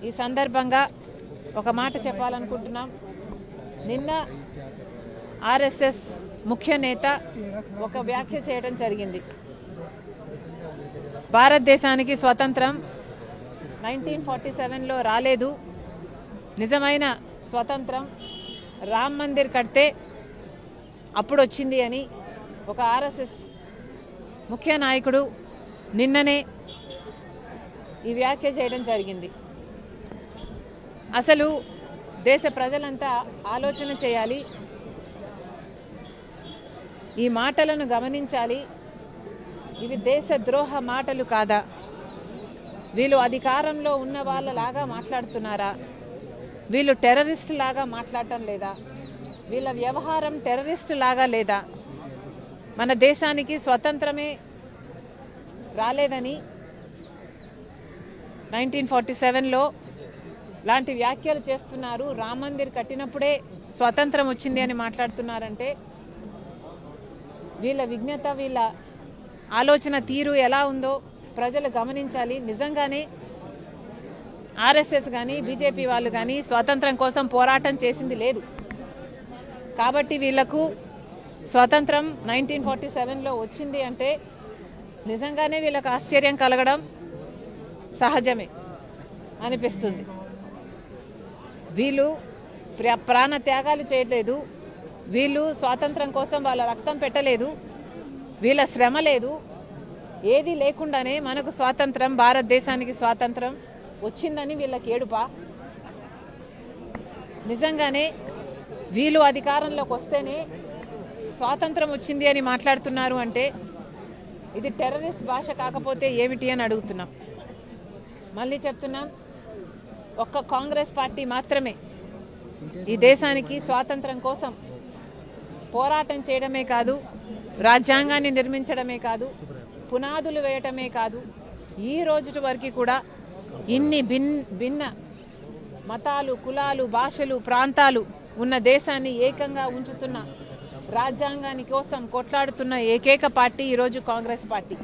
ఈ సందర్భంగా ఒక మాట చెప్పాలనుకుంటున్నాం. నిన్న ఆర్ఎస్ఎస్ ముఖ్య నేత ఒక వ్యాఖ్య చేయడం జరిగింది. భారతదేశానికి స్వతంత్రం 1947లో రాలేదు, నిజమైన స్వతంత్రం రామ్ మందిర్ కడితే అప్పుడు వచ్చింది అని ఒక ఆర్ఎస్ఎస్ ముఖ్య నాయకుడు నిన్ననే ఈ వ్యాఖ్య చేయడం జరిగింది. అసలు దేశ ప్రజలంతా ఆలోచన చేయాలి, ఈ మాటలను గమనించాలి. ఇవి దేశద్రోహ మాటలు కాదా? వీళ్ళు అధికారంలో ఉన్న వాళ్ళలాగా మాట్లాడుతున్నారా? వీళ్ళు టెర్రరిస్టు లాగా మాట్లాడటం లేదా? వీళ్ళ వ్యవహారం టెర్రరిస్టు లాగా లేదా? మన దేశానికి స్వతంత్రమే రాలేదని 1947లో లాంటి వ్యాఖ్యలు చేస్తున్నారు. రామ్ మందిర్ కట్టినప్పుడే స్వతంత్రం వచ్చింది అని మాట్లాడుతున్నారంటే వీళ్ళ విజ్ఞత, వీళ్ళ ఆలోచన తీరు ఎలా ఉందో ప్రజలు గమనించాలి. నిజంగానే ఆర్ఎస్ఎస్ కానీ బీజేపీ వాళ్ళు కానీ స్వాతంత్రం కోసం పోరాటం చేసింది లేదు. కాబట్టి వీళ్లకు స్వాతంత్రం 1947లో వచ్చింది అంటే నిజంగానే వీళ్ళకు ఆశ్చర్యం కలగడం సహజమే అనిపిస్తుంది. వీళ్ళు ప్రాణ త్యాగాలు చేయట్లేదు, వీళ్ళు స్వాతంత్రం కోసం వాళ్ళ రక్తం పెట్టలేదు, వీళ్ళ శ్రమ లేదు, ఏది లేకుండానే మనకు స్వాతంత్రం, భారతదేశానికి స్వాతంత్రం వచ్చిందని వీళ్ళకి ఏడుపా? నిజంగానే వీళ్ళు అధికారంలోకి వస్తేనే స్వాతంత్రం వచ్చింది అని మాట్లాడుతున్నారు అంటే ఇది టెర్రరిస్ట్ భాష కాకపోతే ఏమిటి అని అడుగుతున్నాం. మళ్ళీ చెప్తున్నాం, ఒక్క కాంగ్రెస్ పార్టీ మాత్రమే ఈ దేశానికి స్వాతంత్రం కోసం పోరాటం చేయడమే కాదు, రాజ్యాంగాన్ని నిర్మించడమే కాదు, పునాదులు వేయటమే కాదు, ఈ రోజు వరకు కూడా ఇన్ని భిన్న మతాలు, కులాలు, భాషలు, ప్రాంతాలు ఉన్న దేశాన్ని ఏకంగా ఉంచుతున్న, రాజ్యాంగాని కోసం కొట్లాడుతున్న ఏకైక పార్టీ ఈరోజు కాంగ్రెస్ పార్టీ.